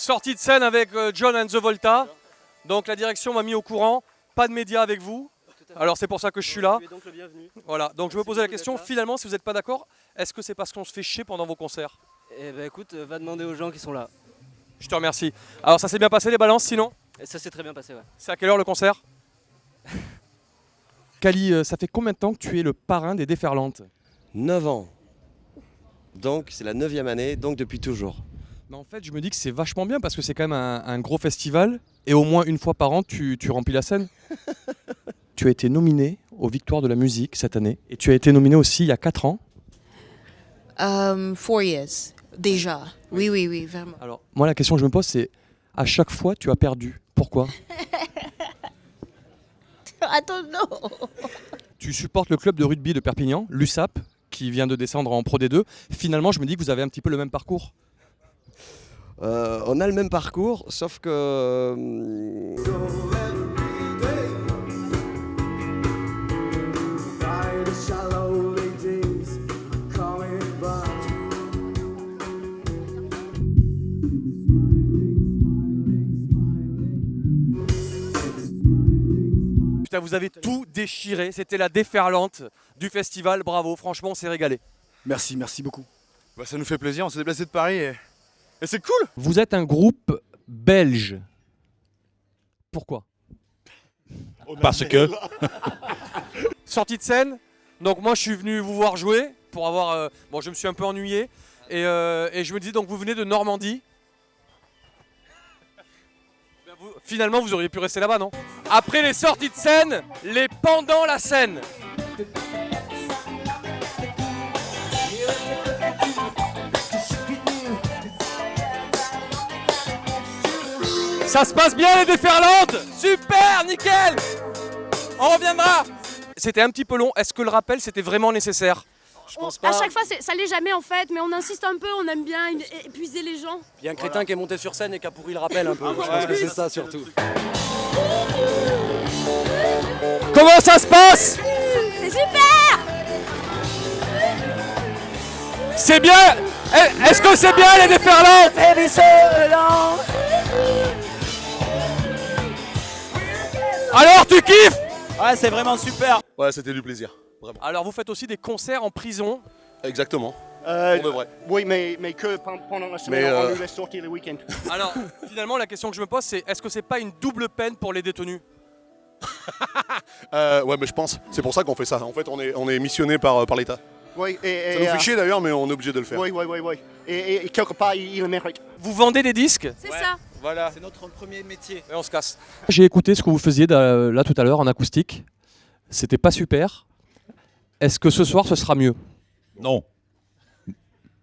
Sortie de scène avec John and the Volta. Donc la direction m'a mis au courant. Pas de médias avec vous. Alors c'est pour ça que je suis là. Donc le bienvenu. Voilà, donc je me posais la question, finalement si vous n'êtes pas d'accord, est-ce que c'est parce qu'on se fait chier pendant vos concerts? Eh ben écoute, va demander aux gens qui sont là. Je te remercie. Alors ça s'est bien passé les balances sinon? Et ça s'est très bien passé, ouais. C'est à quelle heure le concert? Kali, ça fait combien de temps que tu es le parrain des Déferlantes? 9 ans. Donc c'est la 9e année, donc depuis toujours. Mais en fait je me dis que c'est vachement bien parce que c'est quand même un gros festival et au moins une fois par an tu remplis la scène. Tu as été nominé aux Victoires de la musique cette année et tu as été nominé aussi il y a 4 ans. 4 years, déjà. Oui, oui, oui, vraiment. Alors moi la question que je me pose c'est à chaque fois tu as perdu. Pourquoi? I don't know. Tu supportes le club de rugby de Perpignan, l'USAP, qui vient de descendre en Pro D2. Finalement je me dis que vous avez un petit peu le même parcours. On a le même parcours, sauf que... Putain, vous avez tout déchiré, c'était la déferlante du festival, bravo, franchement on s'est régalé. Merci, merci beaucoup. Bah, ça nous fait plaisir, on s'est déplacé de Paris et c'est cool. Vous êtes un groupe belge. Pourquoi? Parce que Sortie de scène, donc moi je suis venu vous voir jouer pour avoir... bon je me suis un peu ennuyé et je me dis donc vous venez de Normandie. Ben, finalement vous auriez pu rester là-bas non? Après les sorties de scène, les pendant la scène. Ça se passe bien les Déferlantes. Super, nickel. On reviendra. C'était un petit peu long, est-ce que le rappel c'était vraiment nécessaire? Je pense pas. À chaque fois, ça l'est jamais en fait, mais on insiste un peu, on aime bien épuiser les gens. Il y a un crétin qui est monté sur scène et qui a pourri le rappel un peu. Je pense que c'est ça surtout. Comment ça se passe? C'est super. C'est bien. Est-ce que c'est bien les Déferlantes? Alors tu kiffes? ouais, c'est vraiment super. Ouais, c'était du plaisir, vraiment. Alors vous faites aussi des concerts en prison. Exactement. Pour de vrai. Oui, mais que pendant la semaine, on nous laisse sortir le week-end. Alors finalement la question que je me pose c'est est-ce que c'est pas une double peine pour les détenus? Ouais, mais je pense, c'est pour ça qu'on fait ça. En fait, on est missionné par l'État. Oui, Ça nous fait chier d'ailleurs, mais on est obligé de le faire. Oui, oui, oui, oui. Et quelque part, il le mérite. Vous vendez des disques? C'est ça. Voilà. C'est notre premier métier. Et on se casse. J'ai écouté ce que vous faisiez là tout à l'heure en acoustique. C'était pas super. Est-ce que ce soir ce sera mieux? Non.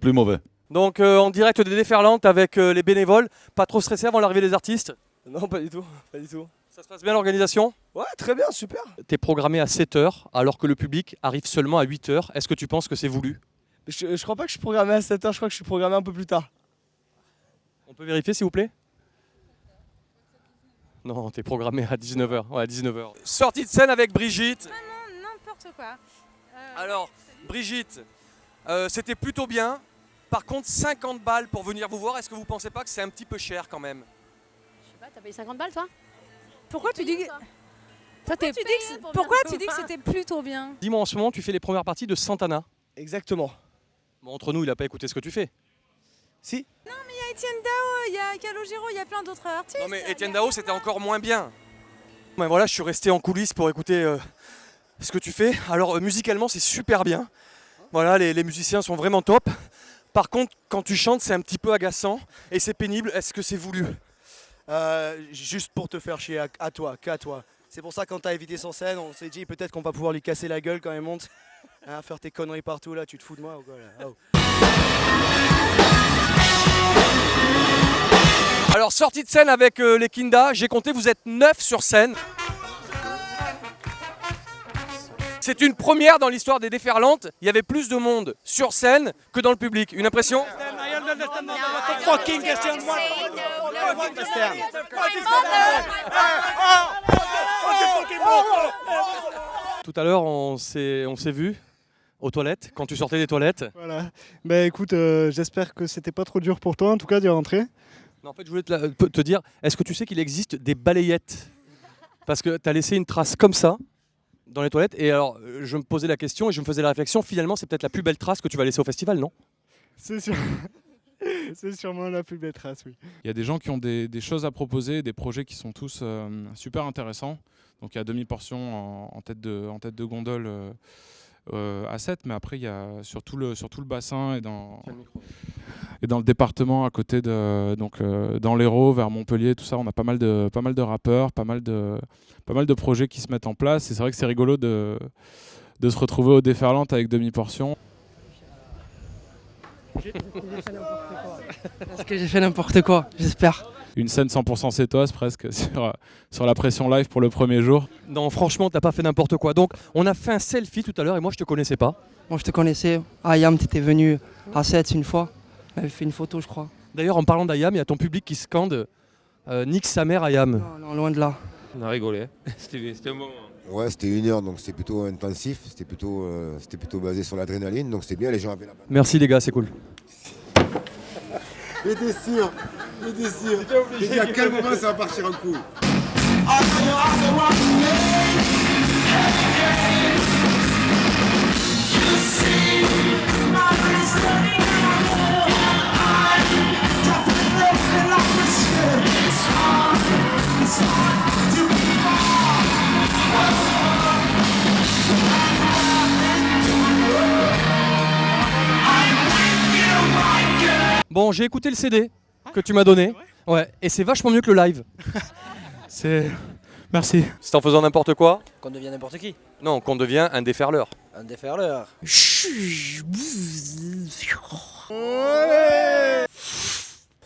Plus mauvais. Donc en direct des Déferlantes avec les bénévoles, pas trop stressé avant l'arrivée des artistes? Non, pas du tout, pas du tout. Ça se passe bien l'organisation? Ouais, très bien, super. T'es programmé à 7h alors que le public arrive seulement à 8h. Est-ce que tu penses que c'est voulu? Je crois pas que je suis programmé à 7h, je crois que je suis programmé un peu plus tard. On peut vérifier s'il vous plaît? Non, t'es programmé à 19h. Ouais, à 19h. Sortie de scène avec Brigitte. Non, n'importe quoi. Alors, Brigitte, c'était plutôt bien. Par contre, 50 balles pour venir vous voir, est-ce que vous pensez pas que c'est un petit peu cher quand même? Je sais pas, t'as payé 50 balles toi? Pourquoi tu dis que... Pourquoi tu dis que c'était plutôt bien? Dis-moi en ce moment, tu fais les premières parties de Santana. Exactement. Bon, entre nous, il a pas écouté ce que tu fais. Si. Il y a Etienne Dao, il y a Calogero, il y a plein d'autres artistes. Non mais Etienne Dao, c'était encore moins bien. Mais voilà, je suis resté en coulisses pour écouter ce que tu fais. Alors musicalement, c'est super bien. Voilà, les musiciens sont vraiment top. Par contre, quand tu chantes, c'est un petit peu agaçant et c'est pénible. Est-ce que c'est voulu? Juste pour te faire chier à toi, qu'à toi. C'est pour ça quand t'as évité son scène, on s'est dit peut-être qu'on va pouvoir lui casser la gueule quand il monte. Hein, faire tes conneries partout là, tu te fous de moi ou quoi là? Oh. Alors sortie de scène avec les Kinda, j'ai compté, vous êtes 9 sur scène. C'est une première dans l'histoire des Déferlantes, il y avait plus de monde sur scène que dans le public. Une impression? Tout à l'heure, on s'est vu aux toilettes, quand tu sortais des toilettes. Voilà. Bah écoute, j'espère que c'était pas trop dur pour toi en tout cas d'y rentrer. Non, en fait, je voulais te dire, est-ce que tu sais qu'il existe des balayettes? Parce que tu as laissé une trace comme ça dans les toilettes. Et alors, je me posais la question et je me faisais la réflexion, finalement, c'est peut-être la plus belle trace que tu vas laisser au festival, non? C'est sûr. C'est sûrement la plus belle trace, oui. Il y a des gens qui ont des choses à proposer, des projets qui sont tous super intéressants. Donc il y a demi-portion en tête de gondole à 7, mais après il y a sur tout le bassin et dans le département à côté dans l'Hérault, vers Montpellier, tout ça, on a pas mal de rappeurs, pas mal de projets qui se mettent en place. Et c'est vrai que c'est rigolo de se retrouver au Déferlante avec demi-portion. Est-ce que j'ai fait n'importe quoi? J'espère. Une scène 100% sétoise presque sur la pression live pour le premier jour. Non, franchement, t'as pas fait n'importe quoi. Donc, on a fait un selfie tout à l'heure et moi, je te connaissais pas. Moi, je te connaissais. Ayam, t'étais venu à 7 une fois. On avait fait une photo, je crois. D'ailleurs, en parlant d'Ayam, il y a ton public qui scande nique sa mère Ayam. Non, loin de là. On a rigolé. C'était un bon moment. Ouais, c'était 1 heure, donc c'était plutôt intensif. C'était plutôt basé sur l'adrénaline, donc c'était bien, les gens avaient la balle. Merci les gars, c'est cool. J'étais sûr. J'ai dit à quel moment ça va partir en couille. Bon, j'ai écouté le CD que tu m'as donné. Ouais, et c'est vachement mieux que le live. Merci. C'est en faisant n'importe quoi? Qu'on devient n'importe qui. Non, qu'on devient un déferleur. Un déferleur.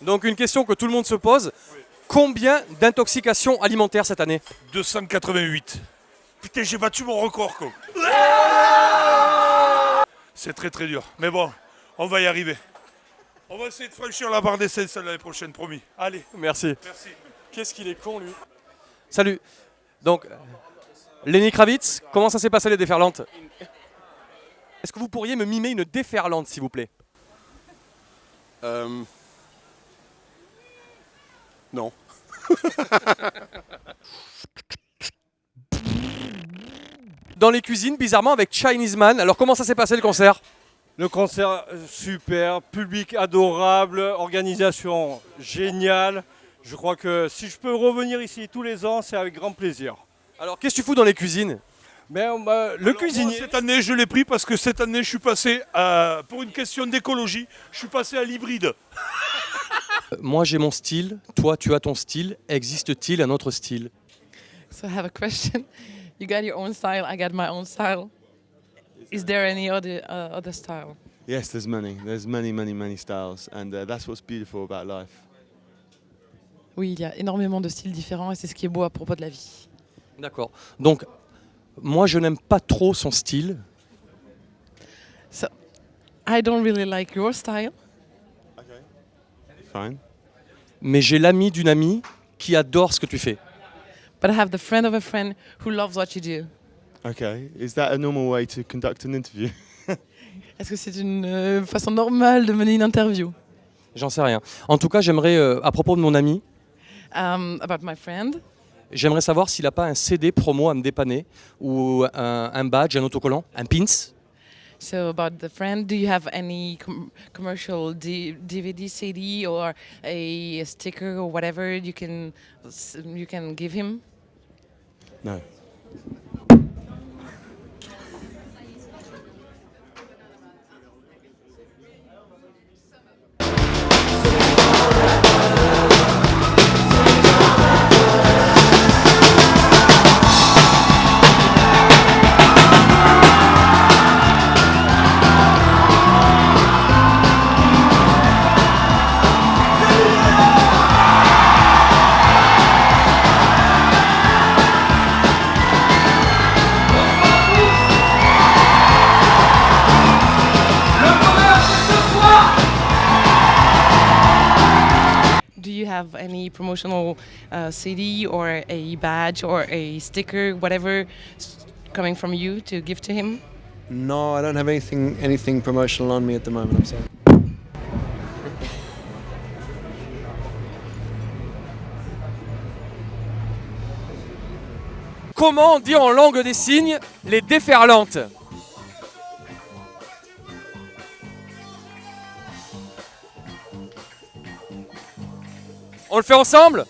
Donc une question que tout le monde se pose. Combien d'intoxications alimentaires cette année? 288. Putain, j'ai battu mon record, quoi. C'est très très dur. Mais bon, on va y arriver. On va essayer de franchir la barre des 16 l'année prochaine, promis. Allez. Merci. Merci. Qu'est-ce qu'il est con, lui. Salut. Donc, Lenny Kravitz, comment ça s'est passé les déferlantes? Est-ce que vous pourriez me mimer une déferlante, s'il vous plaît? Non. Dans les cuisines, bizarrement, avec Chinese Man. Alors, comment ça s'est passé le concert? Le concert, super, public adorable, organisation géniale. Je crois que si je peux revenir ici tous les ans, c'est avec grand plaisir. Alors, qu'est-ce que tu fous dans les cuisines? Le cuisinier... Moi, cette année, je l'ai pris parce que cette année, je suis passé, pour une question d'écologie, je suis passé à l'hybride. Moi, j'ai mon style. Toi, tu as ton style. Existe-t-il un autre style? So I have a question. You got your own style, I got my own style. Is there any other style? Yes, there's many styles, and that's what's beautiful about life. Oui, il y a énormément de styles différents et c'est ce qui est beau à propos de la vie. D'accord. Donc, moi, je n'aime pas trop son style. So, I don't really like your style. Okay. Fine. Mais j'ai l'ami d'une amie qui adore ce que tu fais. But I have the friend of a friend who loves what you do. Okay. Is that a normal way to conduct an interview? Est-ce que c'est une façon normale de mener une interview? J'en sais rien. En tout cas, j'aimerais, à propos de mon ami, about my friend. J'aimerais savoir s'il n'a pas un CD promo à me dépanner, ou un badge, un autocollant, un pins. So about the friend, do you have any commercial DVD, CD, or a sticker or whatever you can give him? No. Have any promotional CD or a badge or a sticker, whatever, coming from you to give to him? No, I don't have anything promotional on me at the moment, I'm sorry. comment on dit en langue des signes les déferlantes? On le fait ensemble?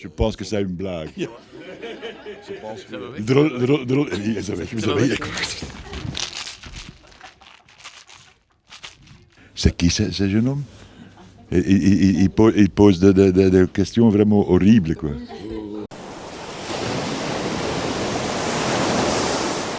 Je pense que c'est une blague. Drôle. C'est qui ce jeune homme? Il pose des questions vraiment horribles, quoi.